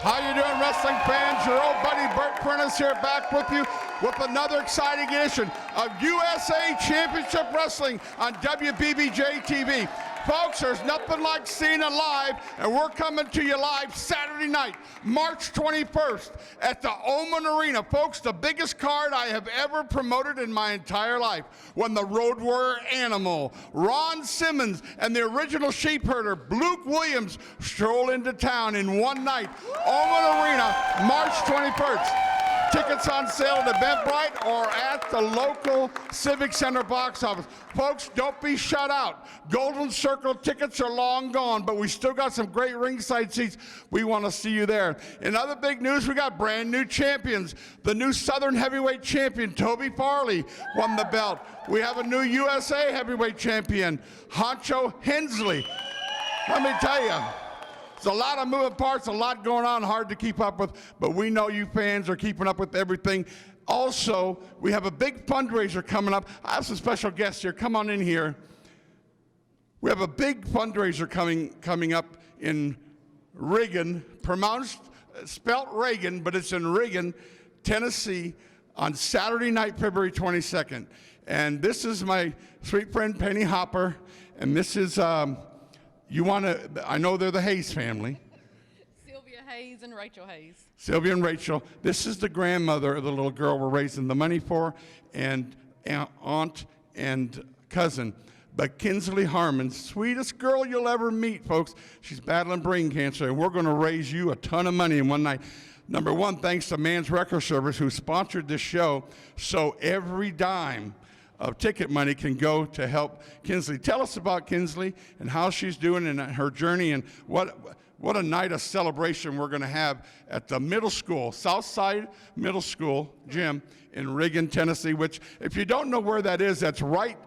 How you doing, wrestling fans? Your old buddy Bert Prentice here, back with you with another exciting edition of USA Championship Wrestling on WBBJ TV. Folks, there's nothing like seeing it live, and we're coming to you live Saturday night, March 21st at the Oman Arena. Folks, the biggest card I have ever promoted in my entire life, when the Road Warrior Animal, Ron Simmons, and the original sheep herder, Luke Williams, stroll into town in one night. Oman Arena, March 21st. Tickets on sale at Eventbrite or at the local Civic Center box office. Folks, don't be shut out. Golden Circle tickets are long gone, but we still got some great ringside seats. We want to see you there. In other big news, we got brand new champions. The new Southern Heavyweight Champion, Toby Farley, won the belt. We have a new USA Heavyweight Champion, Honcho Hensley. Let me tell you, there's a lot of moving parts, a lot going on, hard to keep up with, but we know you fans are keeping up with everything. Also, we have a big fundraiser coming up. I have some special guests here. Come on in here. We have a big fundraiser coming up in Reagan, spelt Reagan, but it's in Reagan, Tennessee, on Saturday night, February 22nd. And this is my sweet friend Penny Hopper, and this is I know they're the Hayes family. Sylvia Hayes and Rachel Hayes. Sylvia and Rachel. This is the grandmother of the little girl we're raising the money for, and aunt and cousin. But Kinsley Harmon, sweetest girl you'll ever meet, folks. She's battling brain cancer, and we're going to raise you a ton of money in one night. Number one, thanks to Man's Record Service, who sponsored this show, so every dime of ticket money can go to help Kinsley. Tell us about Kinsley and how she's doing in her journey, and what a night of celebration we're going to have at the middle school, Southside Middle School gym in Reagan, Tennessee, which, if you don't know where that is, that's right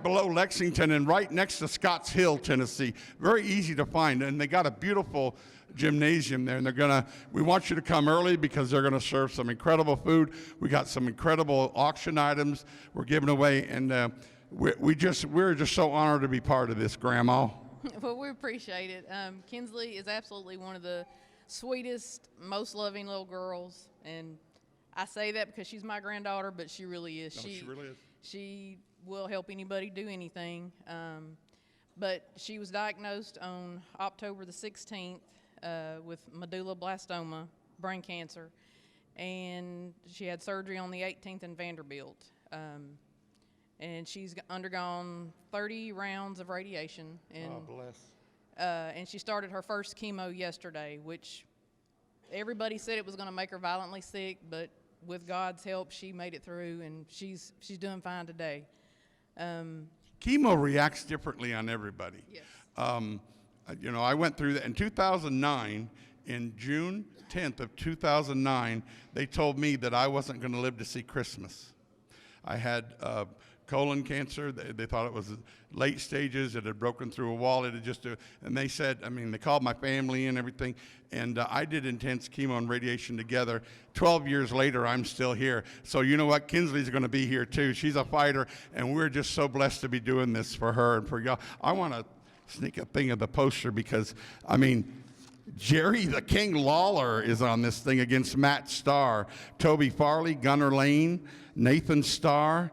below Lexington and right next to Scotts Hill, Tennessee. Very easy to find, and they got a beautiful gymnasium there, and we want you to come early because they're gonna serve some incredible food. We got some incredible auction items we're giving away, and we're just so honored to be part of this, Grandma. Well, we appreciate it. Kinsley is absolutely one of the sweetest, most loving little girls, and I say that because she's my granddaughter, but she really is. No, she really is. She will help anybody do anything. But she was diagnosed on October the 16th with medulloblastoma, brain cancer, and she had surgery on the 18th in Vanderbilt. And she's undergone 30 rounds of radiation. And, oh, bless. And she started her first chemo yesterday, which everybody said it was going to make her violently sick, but with God's help, she made it through, and she's doing fine today. Chemo reacts differently on everybody. Yes. I went through that in 2009. In June 10th of 2009, they told me that I wasn't going to live to see Christmas. I had colon cancer. They thought it was late stages. It had broken through a wall. It had and they said, they called my family and everything, and I did intense chemo and radiation together. 12 years later, I'm still here. So you know what? Kinsley's going to be here too. She's a fighter, and we're just so blessed to be doing this for her and for y'all. I want to sneak a thing of the poster because, Jerry the King Lawler is on this thing against Matt Starr, Toby Farley, Gunnar Lane, Nathan Starr.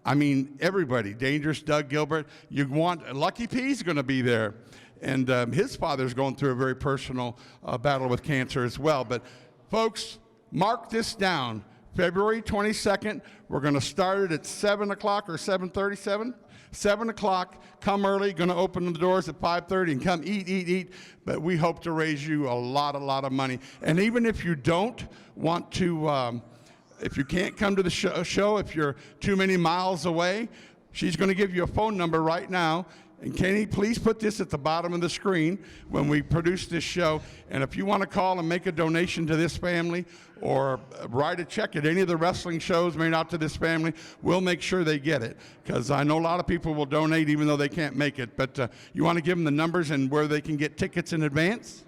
Everybody. Dangerous Doug Gilbert. Lucky P's going to be there. And his father's going through a very personal battle with cancer as well. But folks, mark this down. February 22nd, we're going to start it at 7 o'clock or 7:37. 7 o'clock, come early, going to open the doors at 5:30 and come eat. But we hope to raise you a lot of money. And even if you don't want to, if you can't come to the show, if you're too many miles away, she's going to give you a phone number right now. And Kenny, please put this at the bottom of the screen when we produce this show. And if you want to call and make a donation to this family or write a check at any of the wrestling shows made out to this family, we'll make sure they get it. Because I know a lot of people will donate even though they can't make it. But you want to give them the numbers and where they can get tickets in advance?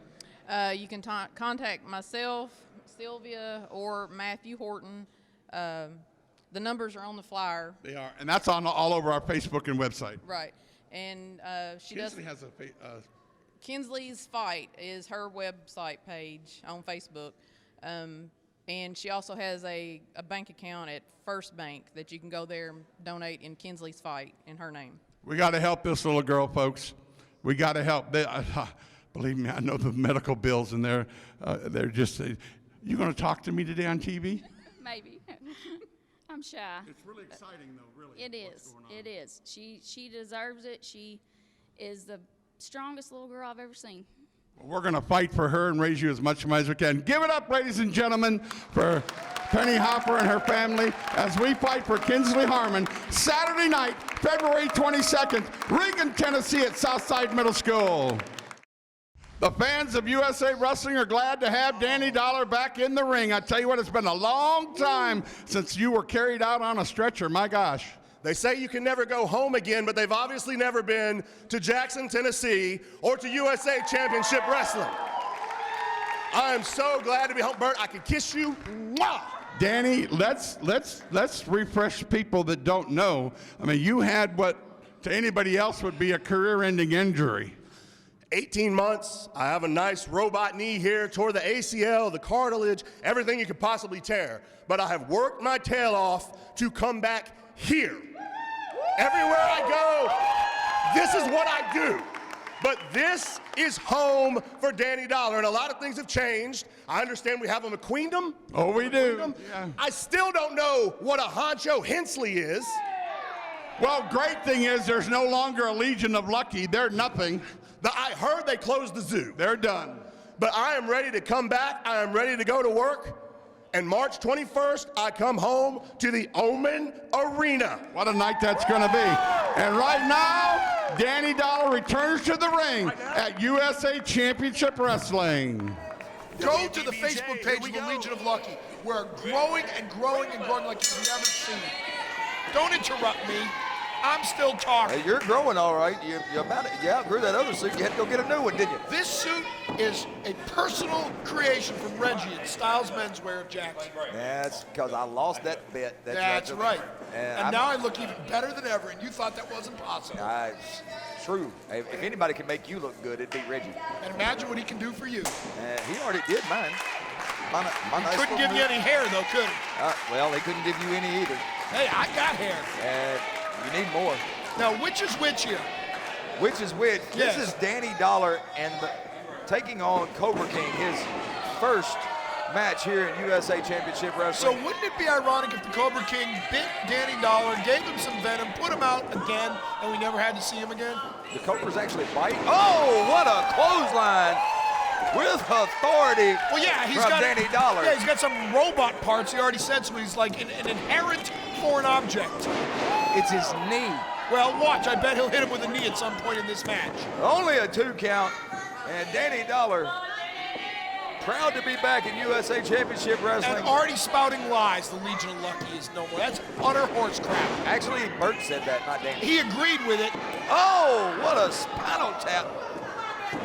You can contact myself, Sylvia, or Matthew Horton. The numbers are on the flyer. They are, and that's on all over our Facebook and website. Right. And Kinsley has a Kinsley's Fight is her website page on Facebook. And she also has a bank account at First Bank that you can go there and donate in Kinsley's Fight in her name. We got to help this little girl, folks. We got to help. Believe me, I know the medical bills, and they're just. You going to talk to me today on TV? Maybe. I'm shy. It's really exciting, though. Really. It is. It is. She deserves it. She is the strongest little girl I've ever seen. We're going to fight for her and raise you as much money as we can. Give it up, ladies and gentlemen, for Penny Hopper and her family as we fight for Kinsley Harmon. Saturday night, February 22nd, Reagan, Tennessee at Southside Middle School. The fans of USA Wrestling are glad to have Danny Dollar back in the ring. I tell you what, it's been a long time since you were carried out on a stretcher. My gosh. They say you can never go home again, but they've obviously never been to Jackson, Tennessee, or to USA Championship Wrestling. I am so glad to be home. Bert, I can kiss you. Mwah! Danny, let's refresh people that don't know. I mean, you had what to anybody else would be a career-ending injury. 18 months. I have a nice robot knee here, tore the ACL, the cartilage, everything you could possibly tear. But I have worked my tail off to come back here. Everywhere I go, this is what I do. But this is home for Danny Dollar, and a lot of things have changed. I understand we have a McQueendom. Oh, we do. Yeah. I still don't know what a Honcho Hensley is. Well, great thing is there's no longer a Legion of Lucky. They're nothing. I heard they closed the zoo. They're done. But I am ready to come back. I am ready to go to work. And March 21st, I come home to the Omen Arena. What a night that's going to be. And right now, Danny Dollar returns to the ring at USA Championship Wrestling. Go to the Facebook page of the Legion of Lucky. We're growing and growing and growing like you've never seen. Don't interrupt me. I'm still talking. Hey, you're growing all right. You outgrew that other suit. You had to go get a new one, didn't you? This suit is a personal creation from Reggie at Styles Menswear of Jackson. That's because I lost that bet. That's right. And now I look even better than ever, and you thought that wasn't possible. It's true. If anybody can make you look good, it'd be Reggie. And imagine what he can do for you. He already did mine. My nice Couldn't give you any hair, though, could he? Well, he couldn't give you any either. Hey, I got hair. You need more. Now, which is which here? Which is which? Yes. This is Danny Dollar and taking on Cobra King, his first match here in USA Championship So Wrestling. wouldn't it be ironic if the Cobra King bit Danny Dollar, gave him some venom, put him out again, and we never had to see him again? The Cobra's actually biting. Oh, what a clothesline with authority Well, yeah, he's from got Danny Dollar. Yeah, he's got some robot parts. He already said so. He's like an inherent foreign object. It's his knee. Well, watch. I bet he'll hit him with a knee at some point in this match. Only a 2 count. And Danny Dollar, proud to be back in USA Championship Wrestling. And already spouting lies. The Legion of Lucky is no more. That's utter horse crap. Actually, Bert said that, not Danny. He agreed with it. Oh, what a spinal tap.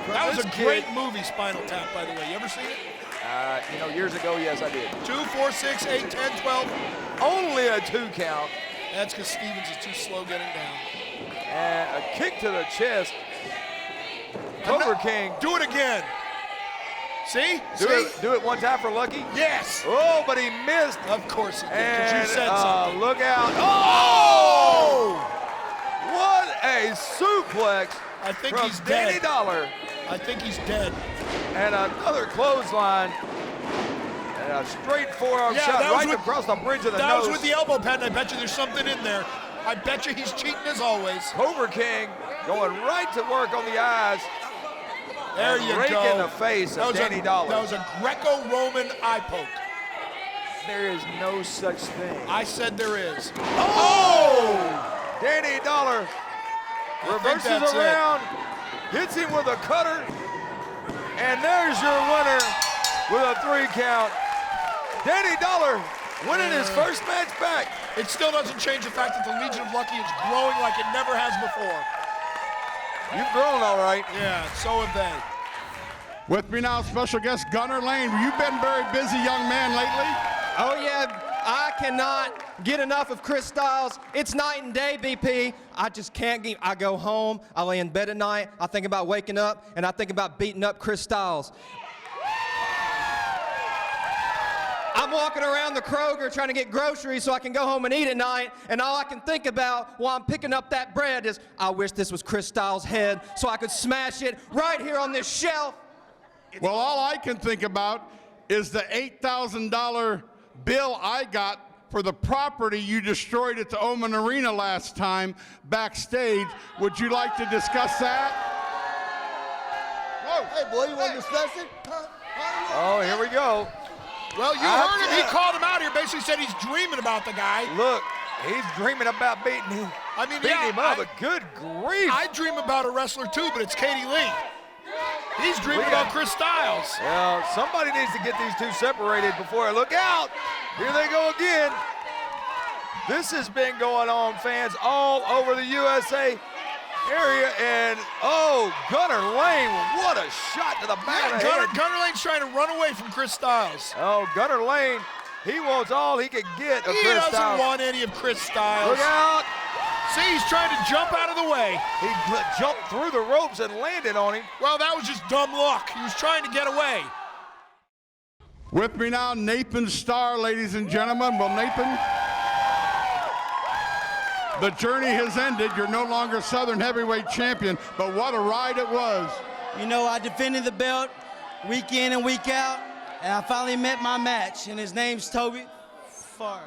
That was this a kid. great movie, Spinal Tap, by the way. You ever seen it? Years ago, yes, I did. 2, 4, 6, 8, 10, 12. Only a 2 count. That's because Stevens is too slow getting down. And a kick to the chest. Cobra King. Do it again. See? Do it one time for Lucky. Yes. Oh, but he missed. Of course he did, And because you said something. look out. Oh! What a suplex I think from he's Danny dead. Dollar. I think he's dead. And another clothesline. And a straight forearm shot that was right across the bridge of the That nose. was with the elbow pad, and I bet you there's something in there. I bet you he's cheating as always. Cobra King going right to work on the eyes. There and you rake go. in the face of Danny Dollar. That was a Greco-Roman eye poke. There is no such thing. I said there is. Oh! Danny Dollar reverses that's it. around, hits him with a cutter, and there's your winner with a 3 count. Danny Dollar winning his first match back. It still doesn't change the fact that the Legion of Lucky is growing like it never has before. You've grown all right. Yeah, so have they. With me now, special guest Gunnar Lane. You've been very busy, young man, lately. Oh yeah, I cannot get enough of Chris Styles. It's night and day, BP. I just can't get, I go home, I lay in bed at night, I think about waking up, and I think about beating up Chris Styles. I'm walking around the Kroger trying to get groceries so I can go home and eat at night, and all I can think about while I'm picking up that bread is, I wish this was Chris Styles' head so I could smash it right here on this shelf. Well, all I can think about is the $8,000 bill I got for the property you destroyed at the Oman Arena last time backstage. Would you like to discuss that? Whoa. Hey, boy, you want to discuss it? Oh, here we go. Well, you heard him. He called him out here. Basically said he's dreaming about the guy. Look, he's dreaming about beating him. I mean, beating him up, but good grief. I dream about a wrestler too, but it's Katie Lee. He's dreaming about Chris Styles. Well, somebody needs to get these two separated before I look out. Here they go again. This has been going on, fans, all over the USA area, and oh, Gunner Lane, what a shot to the back of the head. Gunner Lane's trying to run away from Chris Styles. Oh, Gunner Lane, he wants all he can get of He Chris doesn't Styles. want any of Chris Styles. Look out. See, he's trying to jump out of the way. He jumped through the ropes and landed on him. Well, that was just dumb luck. He was trying to get away. With me now, Nathan Starr, ladies and gentlemen. Well, Nathan, the journey has ended. You're no longer Southern Heavyweight Champion, but what a ride it was. You know, I defended the belt week in and week out, and I finally met my match, and his name's Toby Farr.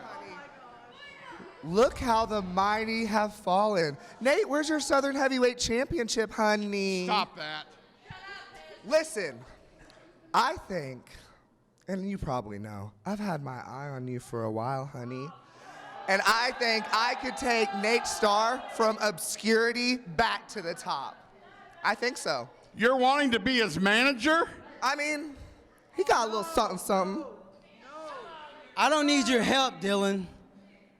Look how the mighty have fallen. Nate, where's your Southern Heavyweight Championship, honey? Stop that. Listen, I think, and you probably know, I've had my eye on you for a while, honey. And I think I could take Nate Starr from obscurity back to the top. I think so. You're wanting to be his manager? I mean, he got a little something, something. I don't need your help, Dylan.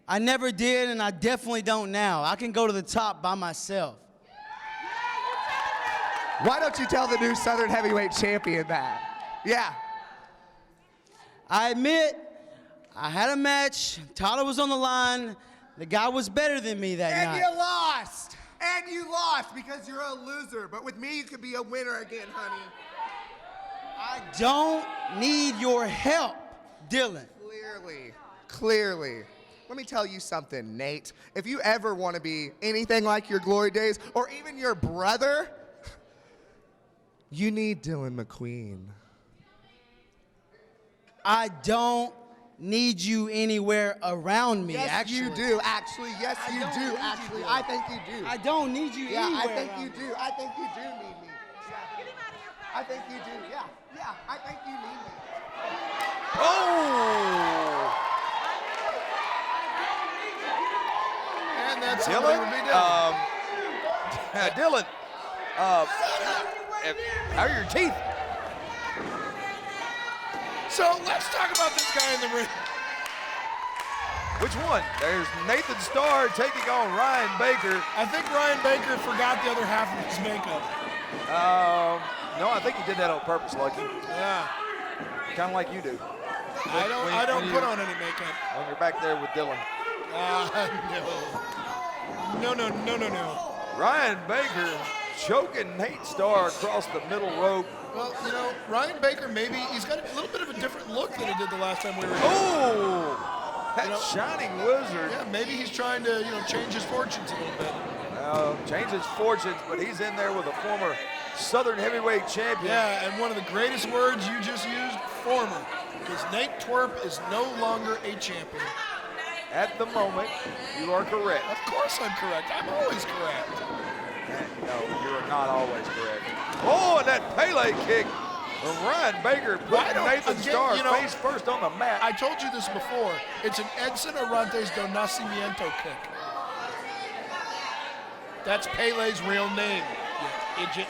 I never did, and I definitely don't now. I can go to the top by myself. Why don't you tell the new Southern Heavyweight Champion that? Yeah. I admit, I had a match. Tyler was on the line. The guy was better than me that night. And you lost. And you lost because you're a loser. But with me, you could be a winner again, honey. I don't need your help, Dylan. Clearly. Let me tell you something, Nate. If you ever want to be anything like your glory days or even your brother, you need Dylan McQueen. I don't need you anywhere around me, Yes, actually. you do, actually. Yes, you do, actually. I think you do. I don't need you Yeah, anywhere I think you around do. I think you do need me. I think you do. Yeah, I think you need me. Oh! And that's how Dylan? it would be done. Dylan, how are your teeth? So let's talk about this guy in the ring. Which one? There's Nathan Starr taking on Ryan Baker. I think Ryan Baker forgot the other half of his makeup. No, I think he did that on purpose, Lucky. Yeah. Kind of like you do. I don't put on any makeup. When you're back there with Dylan. No. Ryan Baker choking Nate Starr across the middle rope. Well, you know, Ryan Baker, maybe he's got a little bit of a different look than he did the last time we were here. Oh! That shining wizard. Yeah, maybe he's trying to, change his fortunes a little bit. Change his fortunes, but he's in there with a former Southern Heavyweight Champion. Yeah, and one of the greatest words you just used, former, because Nate Twerp is no longer a champion. At the moment, you are correct. Of course I'm correct. I'm always correct. No, you are not always correct. Oh, and that Pele kick from Ryan Baker putting Nathan Starr face first on the mat. I told you this before. It's an Edson Arantes do Nascimento kick. That's Pele's real name, you idiot.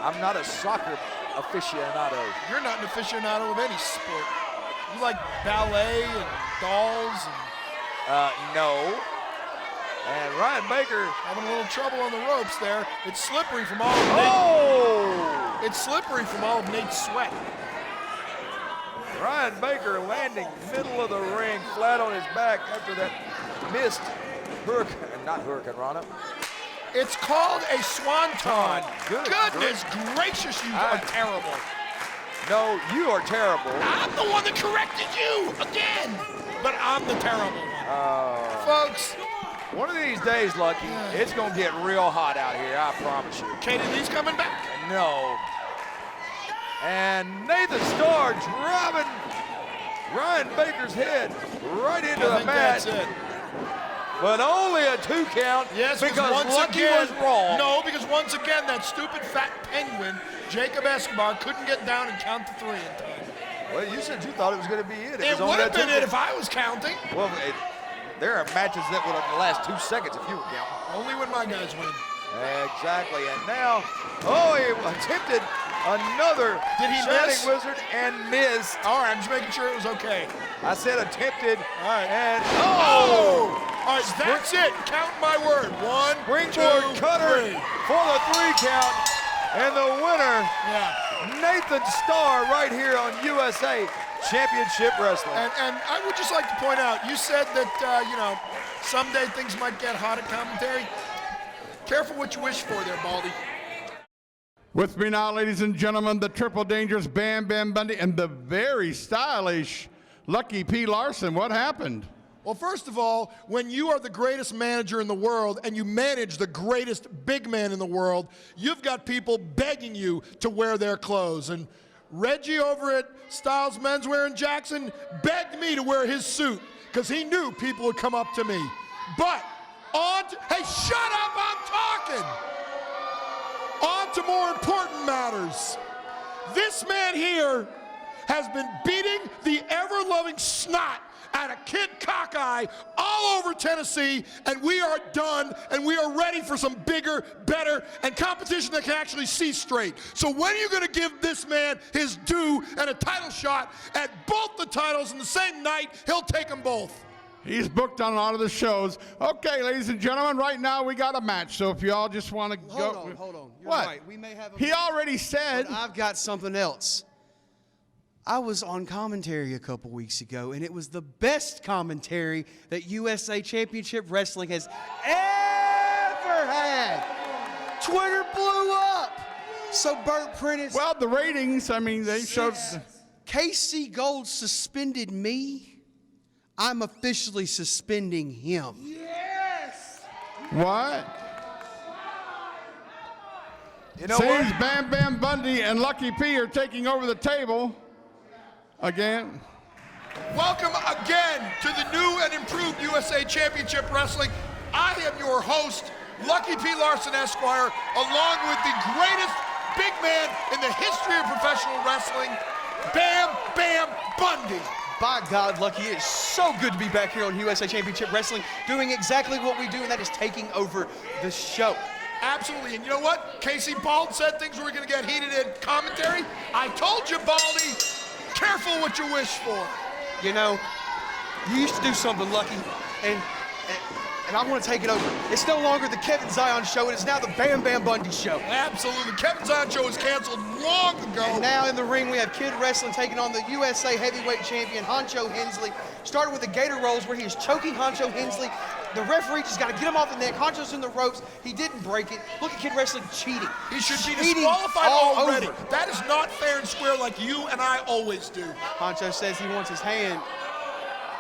I'm not a soccer aficionado. You're not an aficionado of any sport. You like ballet and dolls and... No. And Ryan Baker having a little trouble on the ropes there. It's slippery from all of Nate. Oh! It's slippery from all of Nate's sweat. Ryan Baker landing middle of the ring, flat on his back after that missed hurricane, not hurricane, Rana. It's called a swanton. Goodness gracious, you are terrible. No, you are terrible. I'm the one that corrected you again, but I'm the terrible one. Folks, one of these days, Lucky, it's gonna get real hot out here, I promise you. Katie Lee's coming back. No. And Nathan Starr driving Ryan Baker's head right into the mat. That's it. But only a 2 count because Lucky was wrong. No, because once again, that stupid fat penguin, Jacob Escobar, couldn't get down and count to 3 in time. Well, you said you thought it was going to be it. It would have been it if I was counting. Well, there are matches that would have last 2 seconds if you were counting. Only when my guys win. Exactly, and now, he attempted another Shining Wizard and missed. All right, I'm just making sure it was okay. I said attempted. All right. And All right, that's it. Count my word. 1, springboard 2, cutter 3. for the 3 count. And the winner, Nathan Starr, right here on USA Championship Wrestling. And I would just like to point out, you said that, someday things might get hot at commentary. Careful what you wish for there, Baldy. With me now, ladies and gentlemen, the triple dangerous Bam Bam Bundy and the very stylish Lucky P. Larson. What happened? Well, first of all, when you are the greatest manager in the world and you manage the greatest big man in the world, you've got people begging you to wear their clothes. And Reggie over at Styles Menswear in Jackson begged me to wear his suit because he knew people would come up to me. But hey, shut up, I'm talking. On to more important matters. This man here has been beating the ever-loving snot out of Kid Cockeye all over Tennessee, and we are done, and we are ready for some bigger, better, and competition that can actually see straight. So when are you going to give this man his due and a title shot at both the titles in the same night? He'll take them both. He's booked on a lot of the shows. Okay, ladies and gentlemen, right now we got a match. So if y'all just want to go. Hold on. You're What? right. We may have a He match, already said. but I've got something else. I was on commentary a couple weeks ago, and it was the best commentary that USA Championship Wrestling has ever had. Twitter blew up. So BERT Prentice. Well, the ratings, they showed. Casey Gold suspended me. I'm officially suspending him. Yes! What? You know Seems what? Bam Bam Bundy and Lucky P are taking over the table again. Welcome again to the new and improved USA Championship Wrestling. I am your host, Lucky P. Larson Esquire, along with the greatest big man in the history of professional wrestling, Bam Bam Bundy. By God, Lucky, it is so good to be back here on USA Championship Wrestling, doing exactly what we do, and that is taking over the show. Absolutely, and you know what? Casey Bald said things were going to get heated in commentary. I told you, Baldy, careful what you wish for. You know, you used to do something, Lucky, and I want to take it over. It's no longer the Kevin Zion show, it is now the Bam Bam Bundy show. Absolutely, Kevin Zion show was canceled long ago. And now in the ring, we have Kid Wrestling taking on the USA Heavyweight Champion, Honcho Hensley. Started with the Gator Rolls, where he is choking Honcho Hensley. The referee just got to get him off the neck. Honcho's in the ropes. He didn't break it. Look at Kid Wrestling cheating. He should be Cheating disqualified all already. over. That is not fair and square like you and I always do. Honcho says he wants his hand.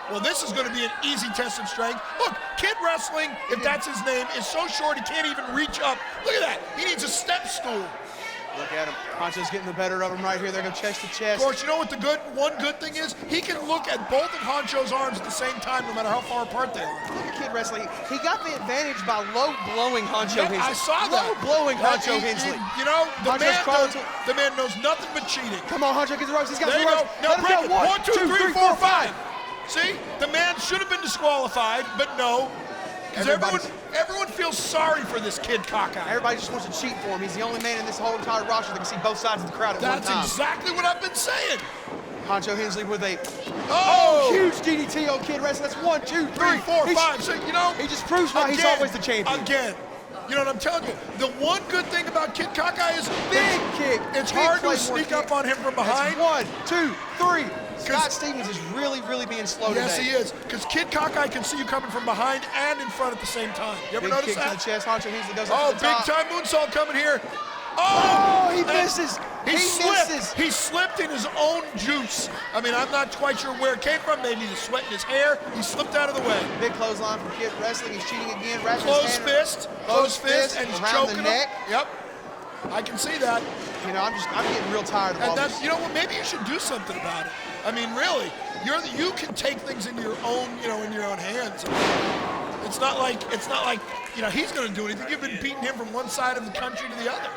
Well, this is going to be an easy test of strength. Look, Kid Wrestling, if that's his name, is so short he can't even reach up. Look at that. He needs a step stool. Look at him. Honcho's getting the better of him right here. They're going chest to chest. Of course, you know what one good thing is? He can look at both of Honcho's arms at the same time, no matter how far apart they are. Look at Kid Wrestling. He got the advantage by low blowing Honcho Hensley. I saw that. Low blowing Honcho Hensley. You know, Honcho's the man knows nothing but cheating. Come on, Honcho, get the ropes. He's got There the you ropes. go. Now break it. 1, 2, 3, 4, 5. 5. See, the man should have been disqualified, but no. Because everyone feels sorry for this Kid Cockeye. Everybody just wants to cheat for him. He's the only man in this whole entire roster that can see both sides of the crowd at one time. That's exactly what I've been saying. Honcho Hensley with a huge huge DDT on Kid Wrestling. That's 1, 2, 3, 4, 5. So, you know, he just proves why he's always the champion. Again, You know what I'm telling you? The one good thing about Kid Cockeye is Big kick. it's Big hard to Claymore sneak kick. up on him from behind. That's 1, 2, 3. Scott Stevens is really being slow Yes, today. he is. Because Kid Cockeye can see you coming from behind and in front at the same time. You ever Big notice kick that? to the chest. Honcho Hensley goes Oh, up to the top. big time moonsault coming here. Oh, he and misses. He misses. slipped. He slipped in his own juice. I mean, I'm not quite sure where it came from. Maybe the sweat in his hair. He slipped out of the way. Big clothesline from Kid Wrestling. He's cheating again. Wrapping Close his hand fist. Close fist. And he's around choking the him. neck. Yep. I can see that. You know, I'm getting real tired of all And that's, this. you know what? Maybe you should do something about it. I mean, really, you can take things into your own, in your own hands. It's not like, he's going to do anything. You've been beating him from one side of the country to the other.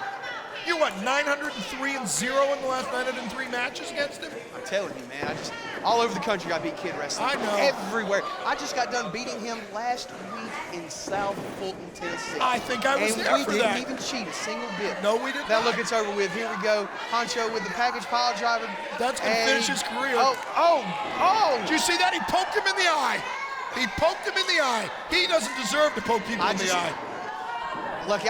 You're what, 903-0 in the last 903 matches against him? I'm telling you, man. All over the country, I beat Kid Wrestling. I know. Everywhere. I just got done beating him last week in South Fulton, Tennessee. I think I was there for And we that. didn't even cheat a single bit. No, we did Now not. look, it's over with. Here we go. Honcho with the package pile driver. That's going to And- finish his career. Oh! Did you see that? He poked him in the eye. He poked him in the eye. He doesn't deserve to poke people in the eye. Look,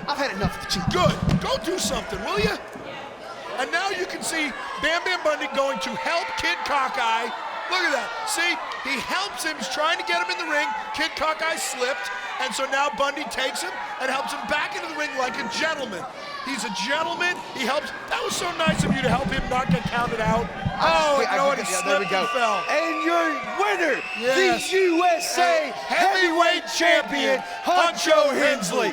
I've had enough of the cheat. Good. Go do something, will you? And now you can see Bam Bam Bundy going to help Kid Cockeye. Look at that. See, he helps him. He's trying to get him in the ring. Kid Cockeye slipped, and so now Bundy takes him and helps him back into the ring like a gentleman. He's a gentleman. He helps. That was so nice of you to help him not get counted out. Oh, you know what? He there we slipped go. and fell. And your winner, Yes. the USA Heavyweight Champion, Honcho Hensley.